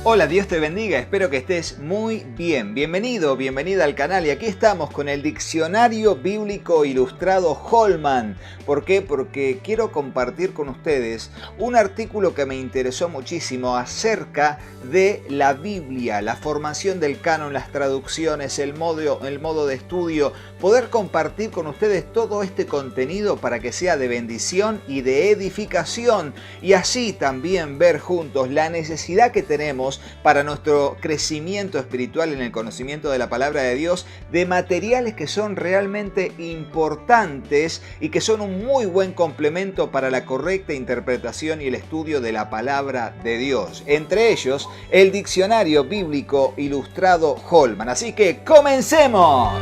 Hola, Dios te bendiga, espero que estés muy bien. Bienvenida al canal y aquí estamos con el Diccionario Bíblico Ilustrado Holman. ¿Por qué? Porque quiero compartir con ustedes un artículo que me interesó muchísimo acerca de la Biblia, la formación del canon, las traducciones, el modo de estudio, poder compartir con ustedes todo este contenido para que sea de bendición y de edificación y así también ver juntos la necesidad que tenemos para nuestro crecimiento espiritual en el conocimiento de la palabra de Dios, de materiales que son realmente importantes y que son un muy buen complemento para la correcta interpretación y el estudio de la palabra de Dios. Entre ellos, el Diccionario Bíblico Ilustrado Holman. Así que ¡comencemos!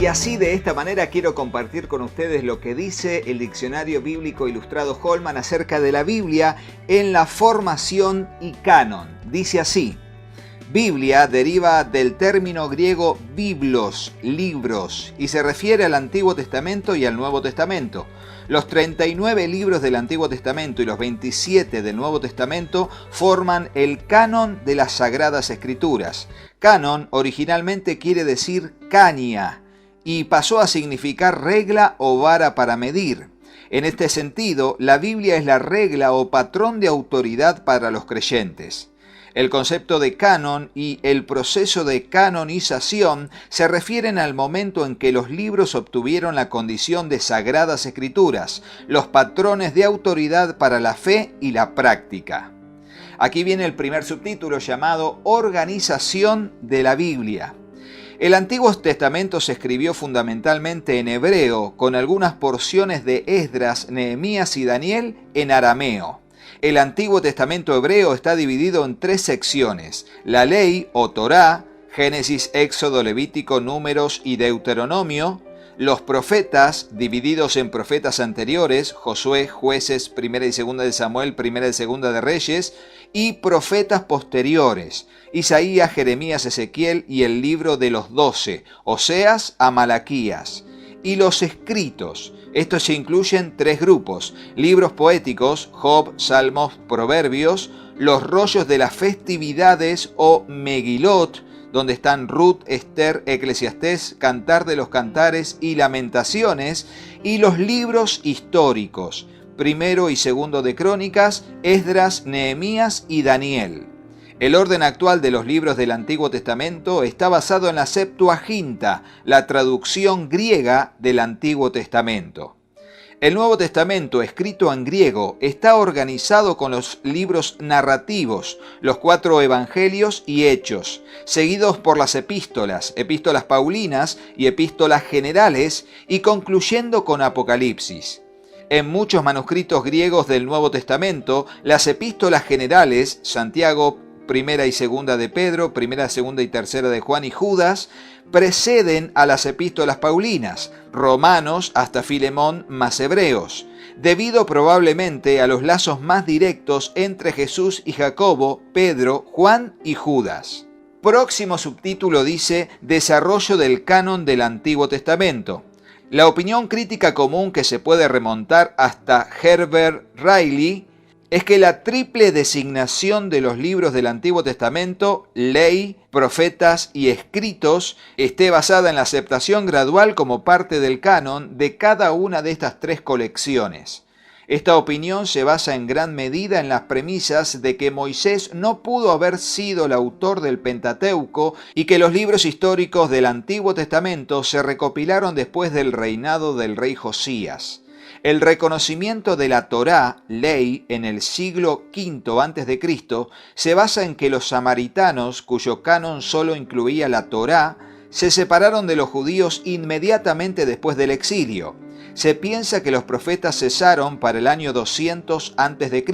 Y así de esta manera quiero compartir con ustedes lo que dice el Diccionario Bíblico Ilustrado Holman acerca de la Biblia en la formación y canon. Dice así: Biblia deriva del término griego biblos, libros, y se refiere al Antiguo Testamento y al Nuevo Testamento. Los 39 libros del Antiguo Testamento y los 27 del Nuevo Testamento forman el canon de las Sagradas Escrituras. Canon originalmente quiere decir caña y pasó a significar regla o vara para medir. En este sentido, la Biblia es la regla o patrón de autoridad para los creyentes. El concepto de canon y el proceso de canonización se refieren al momento en que los libros obtuvieron la condición de sagradas escrituras, los patrones de autoridad para la fe y la práctica. Aquí viene el primer subtítulo llamado Organización de la Biblia. El Antiguo Testamento se escribió fundamentalmente en hebreo, con algunas porciones de Esdras, Nehemías y Daniel en arameo. El Antiguo Testamento hebreo está dividido en 3 secciones: la ley o Torá, Génesis, Éxodo, Levítico, Números y Deuteronomio; los profetas, divididos en profetas anteriores, Josué, Jueces, Primera y Segunda de Samuel, Primera y Segunda de Reyes; y profetas posteriores, Isaías, Jeremías, Ezequiel y el libro de los 12, Oseas a Malaquías; y los escritos. Estos se incluyen 3 grupos: libros poéticos, Job, Salmos, Proverbios; los rollos de las festividades o Megilot, donde están Ruth, Esther, Eclesiastés, Cantar de los Cantares y Lamentaciones; y los libros históricos, Primero y Segundo de Crónicas, Esdras, Nehemías y Daniel. El orden actual de los libros del Antiguo Testamento está basado en la Septuaginta, la traducción griega del Antiguo Testamento. El Nuevo Testamento, escrito en griego, está organizado con los libros narrativos, los 4 evangelios y hechos, seguidos por las epístolas paulinas y epístolas generales, y concluyendo con Apocalipsis. En muchos manuscritos griegos del Nuevo Testamento, las epístolas generales, Santiago, Primera y Segunda de Pedro, Primera, Segunda y Tercera de Juan y Judas, preceden a las epístolas paulinas, Romanos hasta Filemón más Hebreos, debido probablemente a los lazos más directos entre Jesús y Jacobo, Pedro, Juan y Judas. Próximo subtítulo dice: Desarrollo del canon del Antiguo Testamento. La opinión crítica común que se puede remontar hasta Herbert Reilly es que la triple designación de los libros del Antiguo Testamento, ley, profetas y escritos, esté basada en la aceptación gradual como parte del canon de cada una de estas 3 colecciones. Esta opinión se basa en gran medida en las premisas de que Moisés no pudo haber sido el autor del Pentateuco y que los libros históricos del Antiguo Testamento se recopilaron después del reinado del rey Josías. El reconocimiento de la Torá, ley, en el siglo V a.C. se basa en que los samaritanos, cuyo canon solo incluía la Torá, se separaron de los judíos inmediatamente después del exilio. Se piensa que los profetas cesaron para el año 200 a.C.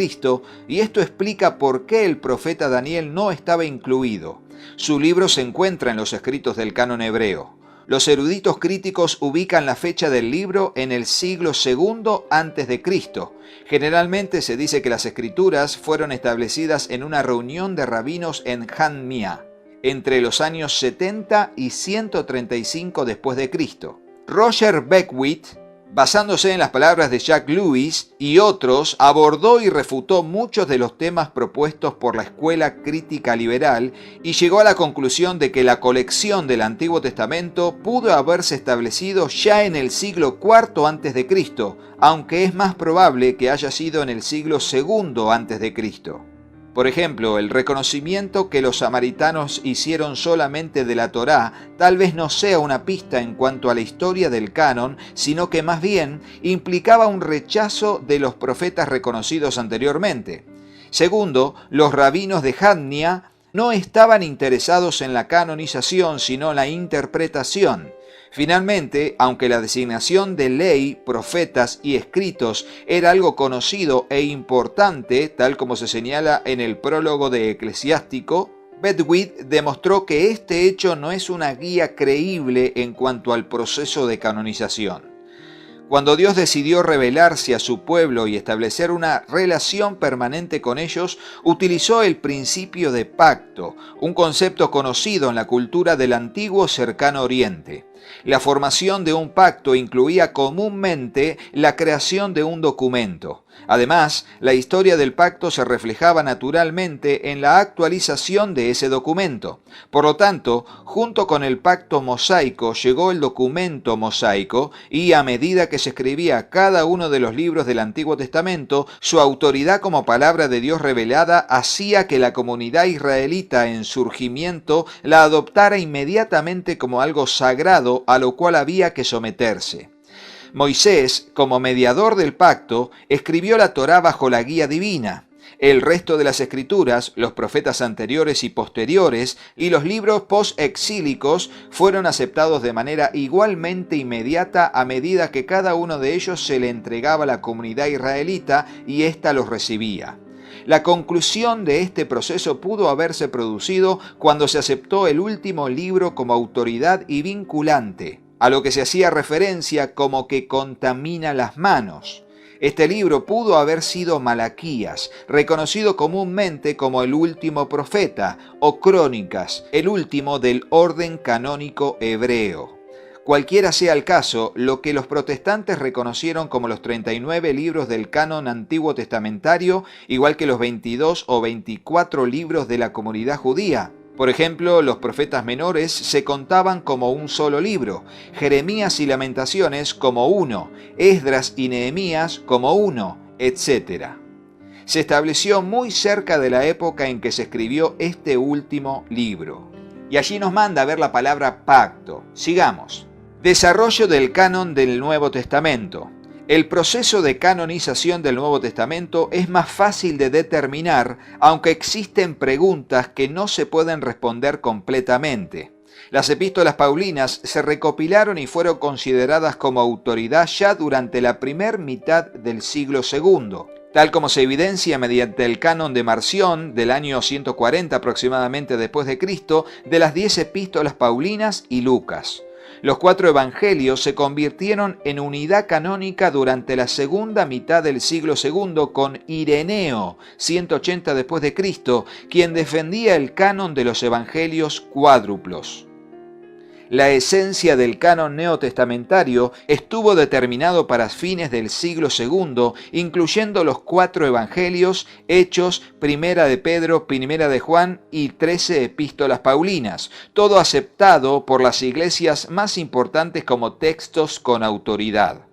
y esto explica por qué el profeta Daniel no estaba incluido. Su libro se encuentra en los escritos del canon hebreo. Los eruditos críticos ubican la fecha del libro en el siglo II antes de Cristo. Generalmente se dice que las escrituras fueron establecidas en una reunión de rabinos en Hanmia, entre los años 70 y 135 después de Cristo. Roger Beckwith, basándose en las palabras de Jack Lewis y otros, abordó y refutó muchos de los temas propuestos por la escuela crítica liberal y llegó a la conclusión de que la colección del Antiguo Testamento pudo haberse establecido ya en el siglo IV a.C., aunque es más probable que haya sido en el siglo II a.C. Por ejemplo, el reconocimiento que los samaritanos hicieron solamente de la Torá tal vez no sea una pista en cuanto a la historia del canon, sino que más bien implicaba un rechazo de los profetas reconocidos anteriormente. Segundo, los rabinos de Hanmia no estaban interesados en la canonización, sino en la interpretación. Finalmente, aunque la designación de ley, profetas y escritos era algo conocido e importante, tal como se señala en el prólogo de Eclesiástico, Beckwith demostró que este hecho no es una guía creíble en cuanto al proceso de canonización. Cuando Dios decidió revelarse a su pueblo y establecer una relación permanente con ellos, utilizó el principio de pacto, un concepto conocido en la cultura del antiguo Cercano Oriente. La formación de un pacto incluía comúnmente la creación de un documento. Además, la historia del pacto se reflejaba naturalmente en la actualización de ese documento. Por lo tanto, junto con el pacto mosaico llegó el documento mosaico y a medida que se escribía cada uno de los libros del Antiguo Testamento, su autoridad como palabra de Dios revelada hacía que la comunidad israelita en surgimiento la adoptara inmediatamente como algo sagrado a lo cual había que someterse. Moisés, como mediador del pacto, escribió la Torá bajo la guía divina. El resto de las escrituras, los profetas anteriores y posteriores y los libros post-exílicos fueron aceptados de manera igualmente inmediata a medida que cada uno de ellos se le entregaba a la comunidad israelita y ésta los recibía. La conclusión de este proceso pudo haberse producido cuando se aceptó el último libro como autoridad y vinculante, a lo que se hacía referencia como que contamina las manos. Este libro pudo haber sido Malaquías, reconocido comúnmente como el último profeta, o Crónicas, el último del orden canónico hebreo. Cualquiera sea el caso, lo que los protestantes reconocieron como los 39 libros del canon antiguo testamentario, igual que los 22 o 24 libros de la comunidad judía. Por ejemplo, los profetas menores se contaban como un solo libro, Jeremías y Lamentaciones como uno, Esdras y Nehemías como uno, etc. Se estableció muy cerca de la época en que se escribió este último libro. Y allí nos manda a ver la palabra pacto. Sigamos. Desarrollo del canon del Nuevo Testamento. El proceso de canonización del Nuevo Testamento es más fácil de determinar, aunque existen preguntas que no se pueden responder completamente. Las epístolas paulinas se recopilaron y fueron consideradas como autoridad ya durante la primera mitad del siglo II, tal como se evidencia mediante el canon de Marción del año 140 aproximadamente después de Cristo, de las 10 epístolas paulinas y Lucas. Los 4 evangelios se convirtieron en unidad canónica durante la segunda mitad del siglo II con Ireneo, 180 después de Cristo, quien defendía el canon de los evangelios cuádruplos. La esencia del canon neotestamentario estuvo determinado para fines del siglo II, incluyendo los 4 evangelios, Hechos, Primera de Pedro, Primera de Juan y 13 epístolas paulinas, todo aceptado por las iglesias más importantes como textos con autoridad.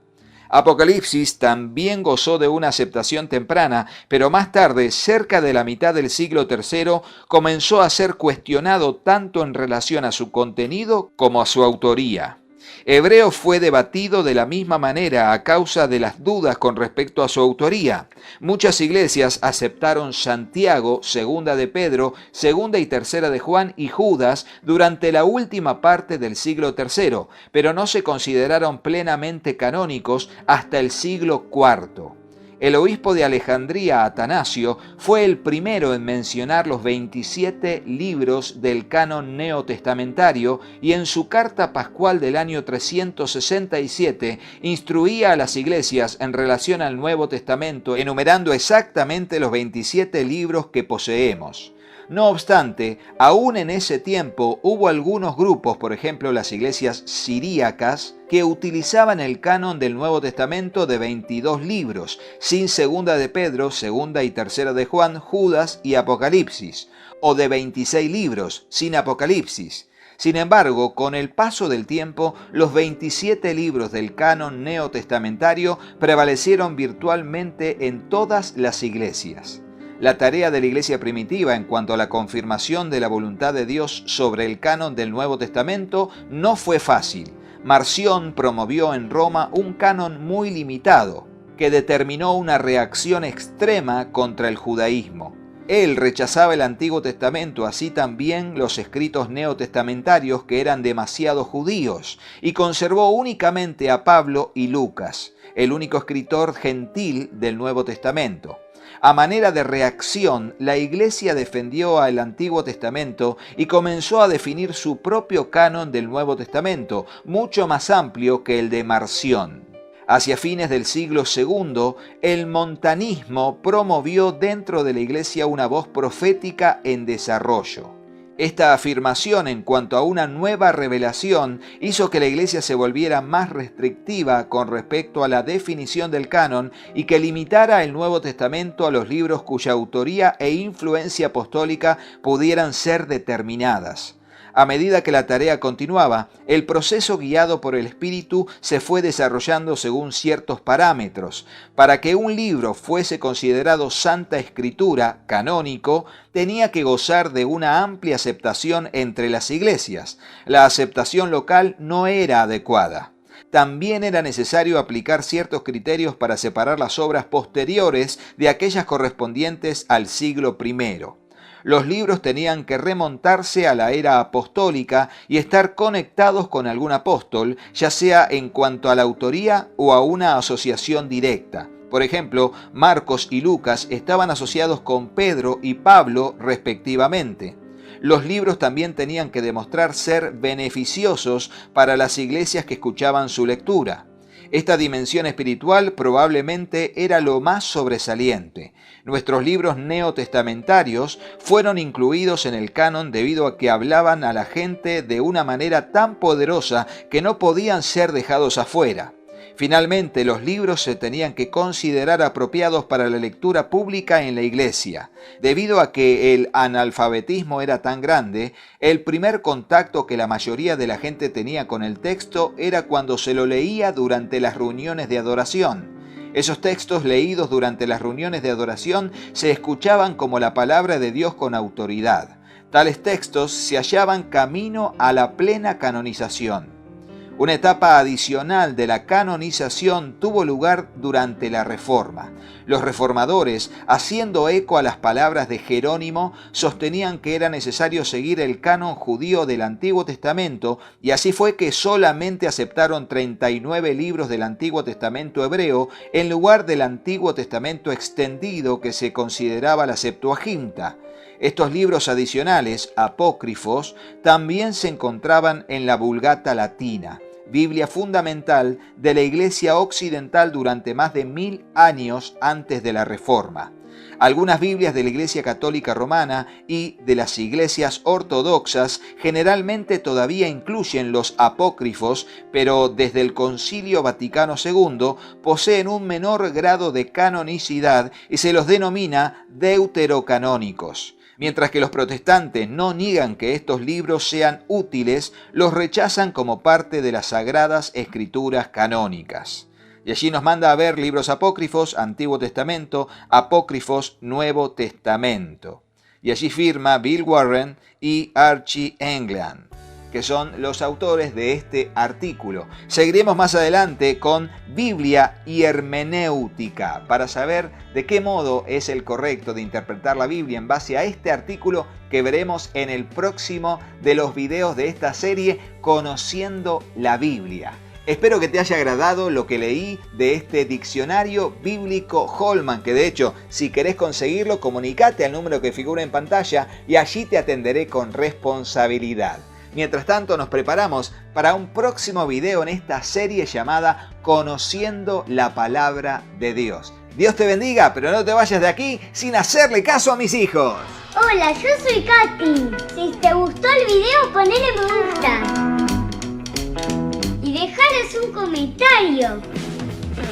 Apocalipsis también gozó de una aceptación temprana, pero más tarde, cerca de la mitad del siglo III, comenzó a ser cuestionado tanto en relación a su contenido como a su autoría. Hebreo fue debatido de la misma manera a causa de las dudas con respecto a su autoría. Muchas iglesias aceptaron Santiago, Segunda de Pedro, Segunda y Tercera de Juan y Judas durante la última parte del siglo III, pero no se consideraron plenamente canónicos hasta el siglo IV. El obispo de Alejandría, Atanasio, fue el primero en mencionar los 27 libros del canon neotestamentario y en su carta pascual del año 367 instruía a las iglesias en relación al Nuevo Testamento, enumerando exactamente los 27 libros que poseemos. No obstante, aún en ese tiempo hubo algunos grupos, por ejemplo las iglesias siríacas, que utilizaban el canon del Nuevo Testamento de 22 libros, sin Segunda de Pedro, Segunda y Tercera de Juan, Judas y Apocalipsis, o de 26 libros, sin Apocalipsis. Sin embargo, con el paso del tiempo, los 27 libros del canon neotestamentario prevalecieron virtualmente en todas las iglesias. La tarea de la iglesia primitiva en cuanto a la confirmación de la voluntad de Dios sobre el canon del Nuevo Testamento no fue fácil. Marción promovió en Roma un canon muy limitado, que determinó una reacción extrema contra el judaísmo. Él rechazaba el Antiguo Testamento, así también los escritos neotestamentarios que eran demasiado judíos, y conservó únicamente a Pablo y Lucas, el único escritor gentil del Nuevo Testamento. A manera de reacción, la Iglesia defendió al Antiguo Testamento y comenzó a definir su propio canon del Nuevo Testamento, mucho más amplio que el de Marción. Hacia fines del siglo II, el montanismo promovió dentro de la Iglesia una voz profética en desarrollo. Esta afirmación en cuanto a una nueva revelación hizo que la Iglesia se volviera más restrictiva con respecto a la definición del canon y que limitara el Nuevo Testamento a los libros cuya autoría e influencia apostólica pudieran ser determinadas. A medida que la tarea continuaba, el proceso guiado por el Espíritu se fue desarrollando según ciertos parámetros. Para que un libro fuese considerado Santa Escritura, canónico, tenía que gozar de una amplia aceptación entre las iglesias. La aceptación local no era adecuada. También era necesario aplicar ciertos criterios para separar las obras posteriores de aquellas correspondientes al siglo I. Los libros tenían que remontarse a la era apostólica y estar conectados con algún apóstol, ya sea en cuanto a la autoría o a una asociación directa. Por ejemplo, Marcos y Lucas estaban asociados con Pedro y Pablo respectivamente. Los libros también tenían que demostrar ser beneficiosos para las iglesias que escuchaban su lectura. Esta dimensión espiritual probablemente era lo más sobresaliente. Nuestros libros neotestamentarios fueron incluidos en el canon debido a que hablaban a la gente de una manera tan poderosa que no podían ser dejados afuera. Finalmente, los libros se tenían que considerar apropiados para la lectura pública en la iglesia. Debido a que el analfabetismo era tan grande, el primer contacto que la mayoría de la gente tenía con el texto era cuando se lo leía durante las reuniones de adoración. Esos textos leídos durante las reuniones de adoración se escuchaban como la palabra de Dios con autoridad. Tales textos se hallaban camino a la plena canonización. Una etapa adicional de la canonización tuvo lugar durante la Reforma. Los reformadores, haciendo eco a las palabras de Jerónimo, sostenían que era necesario seguir el canon judío del Antiguo Testamento, y así fue que solamente aceptaron 39 libros del Antiguo Testamento hebreo en lugar del Antiguo Testamento extendido que se consideraba la Septuaginta. Estos libros adicionales, apócrifos, también se encontraban en la Vulgata latina, Biblia fundamental de la Iglesia occidental durante más de 1000 años antes de la Reforma. Algunas Biblias de la Iglesia Católica Romana y de las iglesias ortodoxas generalmente todavía incluyen los apócrifos, pero desde el Concilio Vaticano II poseen un menor grado de canonicidad y se los denomina deuterocanónicos. Mientras que los protestantes no niegan que estos libros sean útiles, los rechazan como parte de las Sagradas Escrituras canónicas. Y allí nos manda a ver libros apócrifos, Antiguo Testamento, apócrifos, Nuevo Testamento. Y allí firma Bill Warren y Archie England, que son los autores de este artículo. Seguiremos más adelante con Biblia y hermenéutica, para saber de qué modo es el correcto de interpretar la Biblia en base a este artículo que veremos en el próximo de los videos de esta serie, Conociendo la Biblia. Espero que te haya agradado lo que leí de este diccionario bíblico Holman, que de hecho, si querés conseguirlo, comunicate al número que figura en pantalla y allí te atenderé con responsabilidad. Mientras tanto, nos preparamos para un próximo video en esta serie llamada Conociendo la Palabra de Dios. Dios te bendiga, pero no te vayas de aquí sin hacerle caso a mis hijos. Hola, yo soy Katy. Si te gustó el video, ponele me gusta. Y dejales un comentario.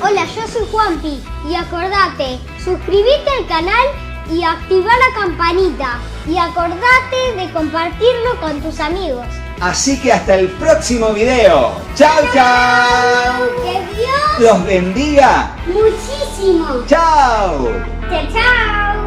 Hola, yo soy Juanpi. Y acordate, suscríbete al canal y activar la campanita. Y acordate de compartirlo con tus amigos. Así que hasta el próximo video. ¡Chao, chao! ¡Que Dios los bendiga muchísimo! ¡Chao! ¡Chao, chao!